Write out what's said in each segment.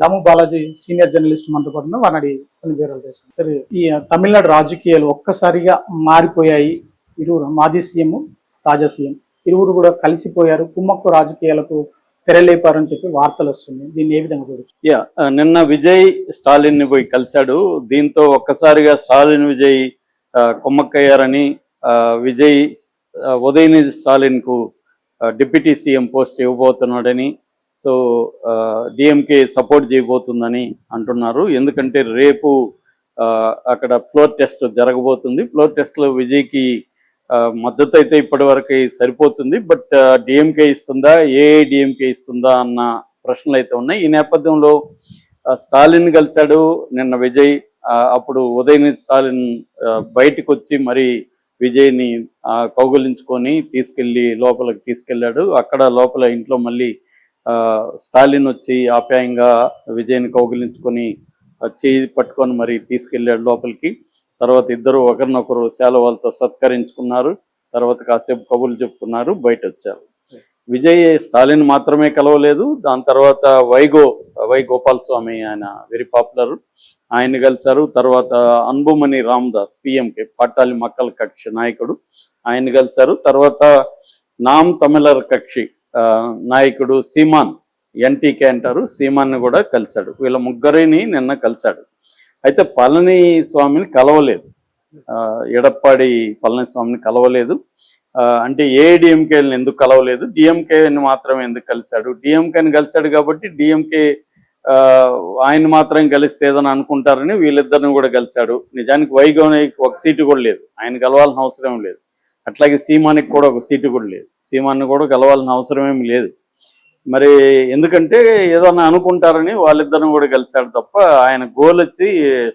దాము Balaji senior journalist మనతో పాటు ఉన్నారు. వారిని అడిగి కొన్ని వివరాలు తెలుసుకుందాం. సరే, ఈ తమిళనాడు రాజకీయాలు ఒక్కసారిగా మారిపోయాయి. ఇరువురు మాజీ సీఎం, తాజా సీఎం ఇరువురు కూడా కలిసిపోయారు, కుమ్మక్కు రాజకీయాలకు తెరలేపారని చెప్పి వార్తలు వస్తున్నాయి. దీన్ని ఏ విధంగా చూడొచ్చు? నిన్న విజయ్ స్టాలిన్ ని పోయి కలిశాడు. దీంతో ఒక్కసారిగా స్టాలిన్ విజయ్ కుమ్మక్కయ్యారని, విజయ్ ఉదయనిధి స్టాలిన్ కు డిప్యూటీ సీఎం పోస్ట్ ఇవ్వబోతున్నాడని, సో డిఎంకే సపోర్ట్ చేయబోతుందని అంటున్నారు. ఎందుకంటే రేపు అక్కడ ఫ్లోర్ టెస్ట్ జరగబోతుంది. ఫ్లోర్ టెస్ట్లో విజయ్కి మద్దతు అయితే ఇప్పటి వరకు సరిపోతుంది. బట్ డిఎంకే ఇస్తుందా, ఏఐడిఎంకే ఇస్తుందా అన్న ప్రశ్నలు అయితే ఉన్నాయి. ఈ నేపథ్యంలో స్టాలిన్ కలిశాడు నిన్న విజయ్. అప్పుడు ఉదయనిధి స్టాలిన్ బయటకు వచ్చి మరి విజయ్ని కౌగులించుకొని తీసుకెళ్ళి లోపలికి తీసుకెళ్ళాడు. అక్కడ లోపల ఇంట్లో మళ్ళీ స్టాలిన్ వచ్చి ఆప్యాయంగా విజయ్ని కౌగిలించుకొని చేయి పట్టుకొని మరి తీసుకెళ్ళాడు లోపలికి. తర్వాత ఇద్దరు ఒకరినొకరు శాలువాలతో సత్కరించుకున్నారు. తర్వాత కాసేపు కబుర్లు చెప్పుకున్నారు, బయట వచ్చారు. విజయ్ స్టాలిన్ మాత్రమే కలవలేదు. దాని తర్వాత వై గోపాల్ స్వామి, ఆయన వెరీ పాపులర్, ఆయన కలిశారు. తర్వాత అన్బుమణి రామదాస్, పిఎంకే పాటాళి మక్కల కక్షి నాయకుడు, ఆయన కలిశారు. తర్వాత నామ్ తమిళర్ కక్షి నాయకుడు సీమాన్, ఎన్టీకే అంటారు, సీమాన్ని కూడా కలిశాడు. వీళ్ళ ముగ్గురిని నిన్న కలిశాడు. అయితే పళనిస్వామిని కలవలేదు, ఎడప్పాడి పళనిస్వామిని కలవలేదు. అంటే ఏఐడిఎంకేని ఎందుకు కలవలేదు, డిఎంకేని మాత్రమే ఎందుకు కలిశాడు? డిఎంకేని కలిశాడు కాబట్టి డిఎంకే ఆయన మాత్రం కలిస్తే ఏదని అనుకుంటారని వీళ్ళిద్దరిని కూడా కలిశాడు. నిజానికి వైగోనికి ఒక సీటు కూడా లేదు, ఆయన కలవాల్సిన అవసరం లేదు. అట్లాగే సీమానికి కూడా ఒక సీటు కూడా లేదు, సీమాన్ని కూడా కలవాల్సిన అవసరం ఏమి లేదు. మరి ఎందుకంటే ఏదన్నా అనుకుంటారని వాళ్ళిద్దరిని కూడా కలిశాడు తప్ప ఆయన గోల్ వచ్చి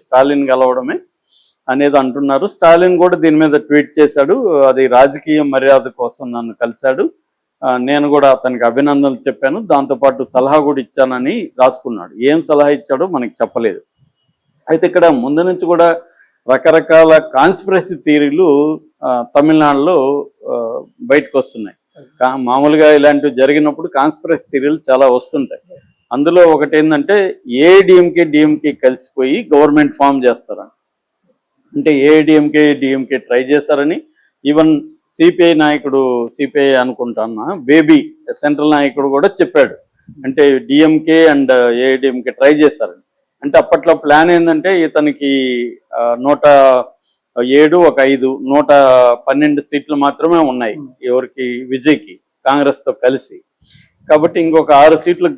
స్టాలిన్ కలవడమే అనేది అంటున్నారు. స్టాలిన్ కూడా దీని మీద ట్వీట్ చేశాడు, అది రాజకీయ మర్యాద కోసం నన్ను కలిశాడు, నేను కూడా అతనికి అభినందనలు చెప్పాను, దాంతోపాటు సలహా కూడా ఇచ్చానని రాసుకున్నాడు. ఏం సలహా ఇచ్చాడో మనకి చెప్పలేదు. అయితే ఇక్కడ ముందు నుంచి కూడా రకరకాల కాన్స్పిరసీ థియరీలు తమిళనాడులో బయటకు వస్తున్నాయి. మామూలుగా ఇలాంటివి జరిగినప్పుడు కాన్స్పిరసీ థియరీలు చాలా వస్తుంటాయి. అందులో ఒకటి ఏంటంటే ఏఐడిఎంకే డిఎంకే కలిసిపోయి గవర్నమెంట్ ఫామ్ చేస్తారని, అంటే ఏఐడిఎంకే డిఎంకే ట్రై చేశారని ఈవెన్ సిపిఐ నాయకుడు, సిపిఐ అనుకుంటాను బేబీ సెంట్రల్ నాయకుడు కూడా చెప్పాడు. అంటే డిఎంకే అండ్ ఏఐడిఎంకే ట్రై చేశారని. అంటే అప్పట్లో ప్లాన్ ఏంటంటే ఇతనికి 107 ఒక 5 112 సీట్లు మాత్రమే ఉన్నాయి ఎవరికి, విజయ్కి, కాంగ్రెస్తో కలిసి. కాబట్టి ఇంకొక 6 సీట్లు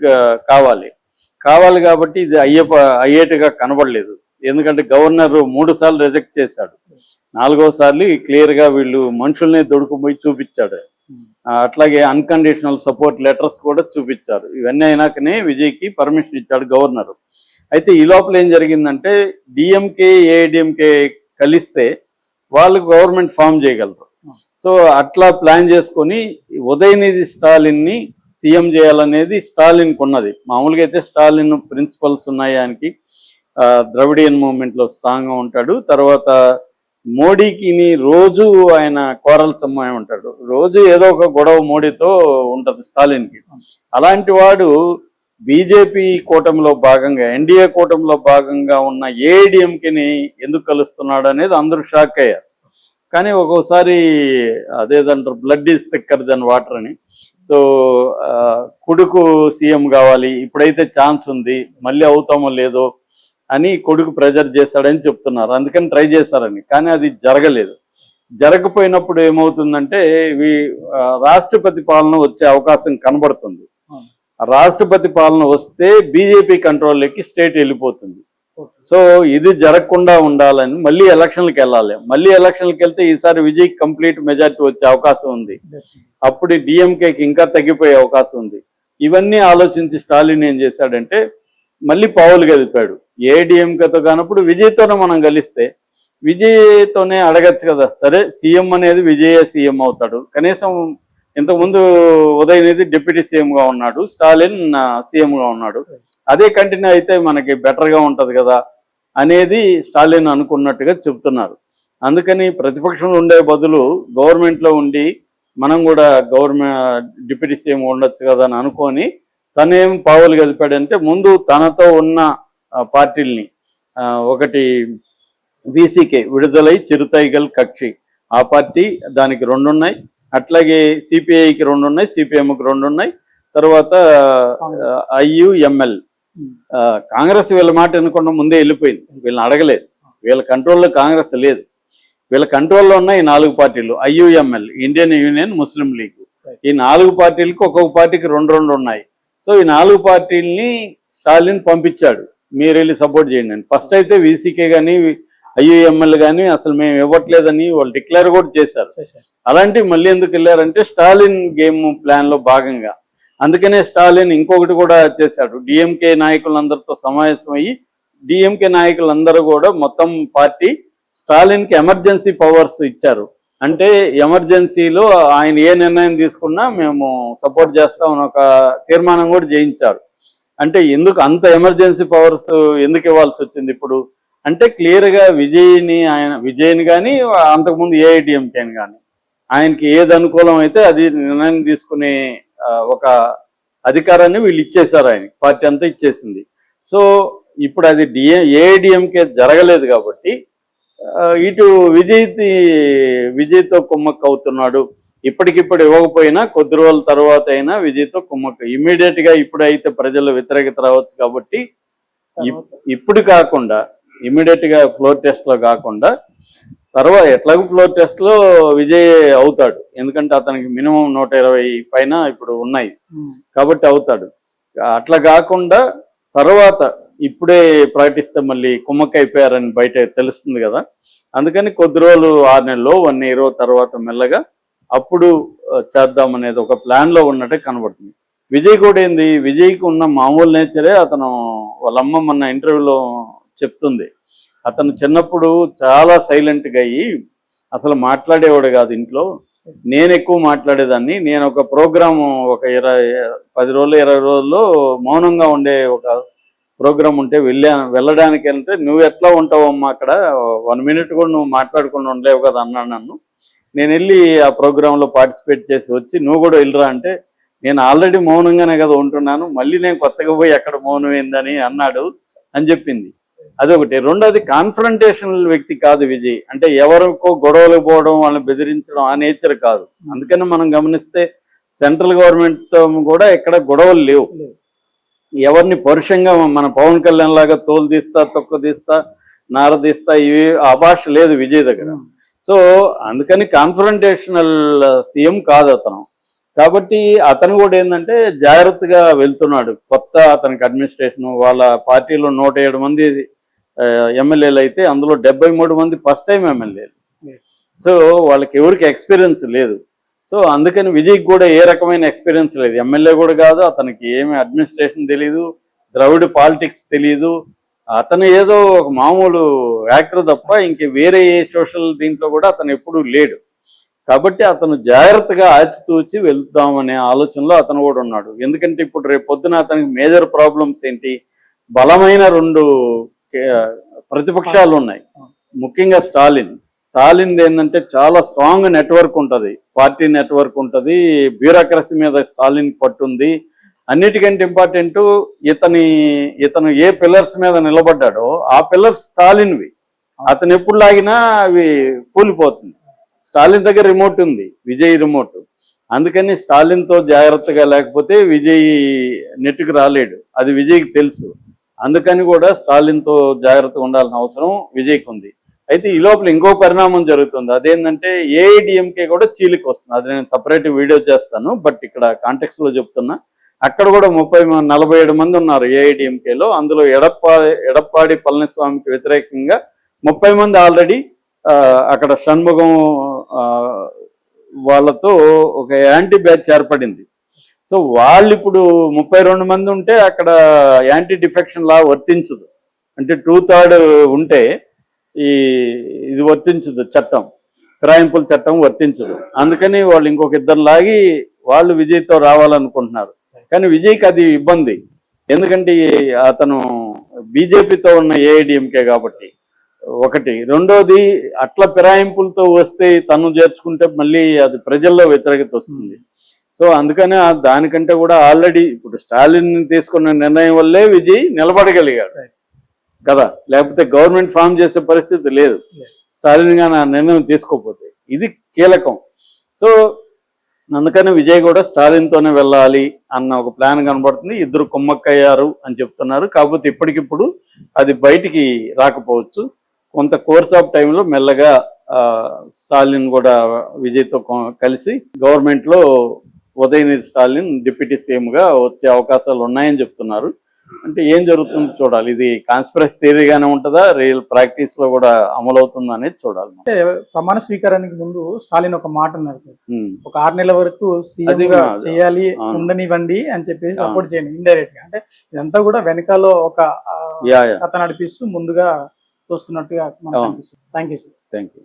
కావాలి కాబట్టి ఇది అయ్యేట్టుగా కనబడలేదు. ఎందుకంటే గవర్నర్ 3 సార్లు రిజెక్ట్ చేశాడు, 4వ సార్లు క్లియర్గా వీళ్ళు మనుషుల్ని దొడుకుపోయి చూపించాడు. అట్లాగే అన్కండిషనల్ సపోర్ట్ లెటర్స్ కూడా చూపించారు. ఇవన్నీ అయినాకనే విజయ్కి పర్మిషన్ ఇచ్చాడు గవర్నర్. అయితే ఈ లోపల ఏం జరిగిందంటే డిఎంకే ఏఐడిఎంకే కలిస్తే వాళ్ళు గవర్నమెంట్ ఫామ్ చేయగలరు. సో అట్లా ప్లాన్ చేసుకొని ఉదయనిధి స్టాలిన్ని సీఎం చేయాలనేది స్టాలిన్కి ఉన్నది. మామూలుగా అయితే స్టాలిన్ ప్రిన్సిపల్స్ ఉన్నాయి, ఆయనకి ద్రవిడియన్ మూవ్మెంట్లో స్ట్రాంగ్గా ఉంటాడు. తర్వాత మోడీకి రోజు ఆయన కోరల్స్ అమ్మాయి ఉంటాడు, రోజు ఏదో ఒక గొడవ మోడీతో ఉంటుంది స్టాలిన్కి. అలాంటి వాడు బీజేపీ కూటమిలో భాగంగా, ఎన్డీఏ కూటమిలో భాగంగా ఉన్న ఏఐడిఎంకేని ఎందుకు కలుస్తున్నాడు అనేది అందరూ షాక్ అయ్యారు. కానీ ఒక్కోసారి అదేదంటారు blood is thicker than water అని. సో కొడుకు సీఎం కావాలి, ఇప్పుడైతే ఛాన్స్ ఉంది, మళ్ళీ అవుతామో లేదో అని కొడుకు ప్రెజర్ చేశాడని చెప్తున్నారు, అందుకని ట్రై చేశారని. కానీ అది జరగలేదు. జరగకపోయినప్పుడు ఏమవుతుందంటే రాష్ట్రపతి పాలన వచ్చే అవకాశం కనబడుతుంది. రాష్ట్రపతి పాలన వస్తే బీజేపీ కంట్రోల్లోకి స్టేట్ వెళ్ళిపోతుంది. సో ఇది జరగకుండా ఉండాలని మళ్ళీ ఎలక్షన్లకు వెళ్ళాలి. మళ్ళీ ఎలక్షన్లకు వెళ్తే ఈసారి విజయ్ కంప్లీట్ మెజార్టీ వచ్చే అవకాశం ఉంది. అప్పుడు డిఎంకేకి ఇంకా తగ్గిపోయే అవకాశం ఉంది. ఇవన్నీ ఆలోచించి స్టాలిన్ ఏం చేశాడంటే మళ్ళీ పావులు గదిపాడు. ఏఐడిఎంకేతో కానప్పుడు విజయ్తోనే మనం కలిస్తే విజయ్తోనే అడగచ్చు కదా, సరే సీఎం అనేది విజయే సీఎం అవుతాడు, కనీసం ఇంతకుముందు ఉదయనిధి డిప్యూటీ సీఎంగా ఉన్నాడు, స్టాలిన్ సీఎంగా ఉన్నాడు, అదే కంటిన్యూ అయితే మనకి బెటర్గా ఉంటుంది కదా అనేది స్టాలిన్ అనుకున్నట్టుగా చెప్తున్నారు. అందుకని ప్రతిపక్షంలో ఉండే బదులు గవర్నమెంట్లో ఉండి మనం కూడా డిప్యూటీ సీఎం ఉండొచ్చు కదా అని అనుకొని తనేం పావులు గదిపాడంటే ముందు తనతో ఉన్న పార్టీల్ని ఒకటి బీసీకే విడుదలై చిరుతైగల్ కక్షి ఆ పార్టీ దానికి 2 ఉన్నాయి, అట్లాగే సిపిఐకి 2 ఉన్నాయి, సిపిఎంకి 2 ఉన్నాయి, తర్వాత IUML. కాంగ్రెస్ వీళ్ళ మాట వినకుండా ముందే వెళ్ళిపోయింది, వీళ్ళని అడగలేదు, వీళ్ళ కంట్రోల్లో కాంగ్రెస్ లేదు. వీళ్ళ కంట్రోల్లో ఉన్న ఈ 4 పార్టీలు IUML ఇండియన్ యూనియన్ ముస్లిం లీగ్, ఈ 4 పార్టీలకు ఒక్కొక్క పార్టీకి 2 ఉన్నాయి. సో ఈ 4 పార్టీలని స్టాలిన్ పంపించాడు, మీరు వెళ్ళి సపోర్ట్ చేయండి అని. ఫస్ట్ అయితే వీసీకే కానీ IUML కానీ అసలు మేము ఇవ్వట్లేదని వాళ్ళు డిక్లేర్ కూడా చేశారు. అలాంటివి మళ్ళీ ఎందుకు వెళ్ళారంటే స్టాలిన్ గేమ్ ప్లాన్ లో భాగంగా. అందుకనే స్టాలిన్ ఇంకొకటి కూడా చేశాడు, డిఎంకే నాయకులందరితో సమావేశం అయ్యి డిఎంకే నాయకులందరూ కూడా మొత్తం పార్టీ స్టాలిన్కి ఎమర్జెన్సీ పవర్స్ ఇచ్చారు. అంటే ఎమర్జెన్సీలో ఆయన ఏ నిర్ణయం తీసుకున్నా మేము సపోర్ట్ చేస్తామని ఒక తీర్మానం కూడా చేయించారు. అంటే ఎందుకు అంత ఎమర్జెన్సీ పవర్స్ ఎందుకు ఇవ్వాల్సి వచ్చింది ఇప్పుడు అంటే క్లియర్గా విజయ్ని కానీ అంతకుముందు ఏఐడిఎంకేని కానీ ఆయనకి ఏది అనుకూలం అయితే అది నిర్ణయం తీసుకునే ఒక అధికారాన్ని వీళ్ళు ఇచ్చేశారు, ఆయనకి పార్టీ అంతా ఇచ్చేసింది. సో ఇప్పుడు అది ఏఐడిఎంకే జరగలేదు కాబట్టి ఇటు విజయ్తో కుమ్మక్కు అవుతున్నాడు. ఇప్పటికిప్పుడు ఇవ్వకపోయినా కొద్ది రోజుల తర్వాత అయినా విజయ్తో కుమ్మక్కు ఇమ్మీడియట్ గా ఇప్పుడైతే ప్రజల వ్యతిరేకత రావచ్చు కాబట్టి ఇప్పుడు కాకుండా ఇమ్మీడియట్ గా ఫ్లోర్ టెస్ట్ లో కాకుండా తర్వాత ఎట్లాగో ఫ్లోర్ టెస్ట్ లో విజయ్ అవుతాడు, ఎందుకంటే అతనికి మినిమం 120 పైన ఇప్పుడు ఉన్నాయి కాబట్టి అవుతాడు. అట్లా కాకుండా తర్వాత ఇప్పుడే ప్రకటిస్తే మళ్ళీ కుమ్మక్క అయిపోయారని బయట తెలుస్తుంది కదా, అందుకని కొద్ది రోజులు 6 నెలలు 1 year తర్వాత మెల్లగా అప్పుడు చేద్దామనేది ఒక ప్లాన్ లో ఉన్నట్టే కనబడుతుంది. విజయ్ కూడా ఏంది, విజయ్కి ఉన్న మామూలు నేచరే అతను వాళ్ళమ్మ మొన్న ఇంటర్వ్యూలో చెప్తుంది, అతను చిన్నప్పుడు చాలా సైలెంట్గా అయ్యి అసలు మాట్లాడేవాడు కాదు ఇంట్లో, నేను ఎక్కువ మాట్లాడేదాన్ని. నేను ఒక ప్రోగ్రాము ఒక 10 రోజులు 20 రోజుల్లో మౌనంగా ఉండే ఒక ప్రోగ్రామ్ ఉంటే వెళ్ళడానికి అంటే నువ్వు ఎట్లా ఉంటావమ్మా అక్కడ 1 minute కూడా నువ్వు మాట్లాడకుండా ఉండలేవు కదా అన్నాడు నన్ను. నేను వెళ్ళి ఆ ప్రోగ్రాంలో పార్టిసిపేట్ చేసి వచ్చి నువ్వు కూడా వెళ్ళరా అంటే నేను ఆల్రెడీ మౌనంగానే కదా ఉంటున్నాను, మళ్ళీ నేను కొత్తగా పోయి అక్కడ మౌనం ఏందని అన్నాడు అని చెప్పింది. అదొకటి. రెండోది కాన్ఫ్రంటేషనల్ వ్యక్తి కాదు విజయ్, అంటే ఎవరికో గొడవలు పోవడం వాళ్ళని బెదిరించడం ఆ నేచర్ కాదు. అందుకని మనం గమనిస్తే సెంట్రల్ గవర్నమెంట్తో కూడా ఎక్కడ గొడవలు లేవు, ఎవరిని పరుషంగా మన పవన్ కళ్యాణ్ లాగా తోలు తీస్తా తొక్క తీస్తా నార తీస్తా ఇవి ఆ భాష లేదు విజయ్ దగ్గర. సో అందుకని కాన్ఫ్రంటేషనల్ సీఎం కాదు అతను. కాబట్టి అతను కూడా ఏంటంటే జాగ్రత్తగా వెళ్తున్నాడు. కొత్త అతనికి అడ్మినిస్ట్రేషన్, వాళ్ళ పార్టీలో 107 మంది ఎమ్మెల్యేలు అయితే అందులో 73 మంది ఫస్ట్ టైం ఎమ్మెల్యేలు. సో వాళ్ళకి ఎవరికి ఎక్స్పీరియన్స్ లేదు. సో అందుకని విజయ్కి కూడా ఏ రకమైన ఎక్స్పీరియన్స్ లేదు, ఎమ్మెల్యే కూడా కాదు, అతనికి ఏమి అడ్మినిస్ట్రేషన్ తెలియదు, ద్రవిడ పాలిటిక్స్ తెలియదు, అతను ఏదో ఒక మామూలు యాక్టర్ తప్ప ఇంక వేరే ఏ సోషల్ దీంట్లో కూడా అతను ఎప్పుడూ లేడు. కాబట్టి అతను జాగ్రత్తగా ఆచితూచి వెళ్తామనే ఆలోచనలో అతను కూడా ఉన్నాడు. ఎందుకంటే ఇప్పుడు రేపు పొద్దున అతనికి మేజర్ ప్రాబ్లమ్స్ ఏంటి, బలమైన 2 ప్రతిపక్షాలు ఉన్నాయి. ముఖ్యంగా స్టాలిన్ ఏంటంటే చాలా స్ట్రాంగ్ నెట్వర్క్ ఉంటుంది, పార్టీ నెట్వర్క్ ఉంటుంది, బ్యూరోక్రసీ మీద స్టాలిన్ పట్టుంది. అన్నిటికంటే ఇంపార్టెంట్ ఇతను ఏ పిల్లర్స్ మీద నిలబడ్డాడో ఆ పిల్లర్స్ స్టాలిన్వి, అతను ఎప్పుడు లాగినా అవి కూలిపోతుంది. స్టాలిన్ దగ్గర రిమోట్ ఉంది, విజయ్ రిమోట్. అందుకని స్టాలిన్తో జాగ్రత్తగా లేకపోతే విజయ్ నెట్టుకు రాలేడు, అది విజయ్కి తెలుసు. అందుకని కూడా స్టాలిన్తో జాగ్రత్తగా ఉండాల్సిన అవసరం విజయ్కి ఉంది. అయితే ఈ లోపల ఇంకో పరిణామం జరుగుతుంది, అదేంటంటే ఏఐడిఎంకే కూడా చీలికి వస్తుంది. అది నేను సపరేట్ వీడియో చేస్తాను, బట్ ఇక్కడ కాంటెక్స్ట్ లో చెప్తున్నా. అక్కడ కూడా 47 మంది ఉన్నారు ఏఐడిఎంకేలో. అందులో ఎడప్పాడి పళనిస్వామికి వ్యతిరేకంగా 30 మంది ఆల్రెడీ అక్కడ షణ్ముఖం వాళ్ళతో ఒక యాంటీ బ్యాచ్ ఏర్పడింది. సో వాళ్ళు ఇప్పుడు 32 మంది ఉంటే అక్కడ యాంటీ డిఫెక్షన్ లా వర్తించదు, అంటే 2/3 ఉంటే ఇది వర్తించదు, చట్టం ఫిరాయింపుల చట్టం వర్తించదు. అందుకని వాళ్ళు ఇంకొక 2 లాగి వాళ్ళు విజయ్తో రావాలనుకుంటున్నారు. కానీ విజయ్కి అది ఇబ్బంది, ఎందుకంటే అతను బీజేపీతో ఉన్న ఏఐడిఎంకే కాబట్టి ఒకటి. రెండోది అట్లా ఫిరాయింపులతో వస్తే తను చేర్చుకుంటే మళ్ళీ అది ప్రజల్లో వ్యతిరేకత వస్తుంది. సో అందుకనే దానికంటే కూడా ఆల్రెడీ ఇప్పుడు స్టాలిన్ తీసుకున్న నిర్ణయం వల్లే విజయ్ నిలబడగలిగాడు Right. కదా, లేకపోతే గవర్నమెంట్ ఫామ్ చేసే పరిస్థితి లేదు Yes. స్టాలిన్ గాని ఆ నిర్ణయం తీసుకోకపోతే. ఇది కీలకం. సో అందుకని విజయ్ కూడా స్టాలిన్ తోనే వెళ్ళాలి అన్న ఒక ప్లాన్ కనబడుతుంది. ఇద్దరు కుమ్మక్కయ్యారు అని చెప్తున్నారు. కాకపోతే ఇప్పటికిప్పుడు అది బయటికి రాకపోవచ్చు. కొంత కోర్స్ ఆఫ్ టైంలో మెల్లగా స్టాలిన్ కూడా విజయ్తో కలిసి గవర్నమెంట్ లో ఉదయనిధి స్టాలిన్ డిప్యూటీ సీఎం గా వచ్చే అవకాశాలు ఉన్నాయని చెప్తున్నారు. అంటే ఏం జరుగుతుందో చూడాలి. ఇది కాన్స్పిరసీ థియరీగానే ఉంటుందా, రియల్ ప్రాక్టీస్ లో కూడా అమలవుతుందా అనేది చూడాలి. అంటే ప్రమాణ స్వీకారానికి ముందు స్టాలిన్ ఒక మాట అన్నారు సార్, ఉమ్. ఒక 6 నెలల వరకు సీఎం అది గా మా- చేయాలి, అవును. ఉండనివ్వండి అని చెప్పేసి అవును. సపోర్ట్ చేయండి ఇండైరెక్ట్ గా. అంటే ఇదంతా కూడా వెనకాల ఒక యా కథ నడిపిస్తూ ముందుగా చూస్తున్నట్టుగా మనకు అవును. అనిపిస్తుంది. Thank you sir. Thank you.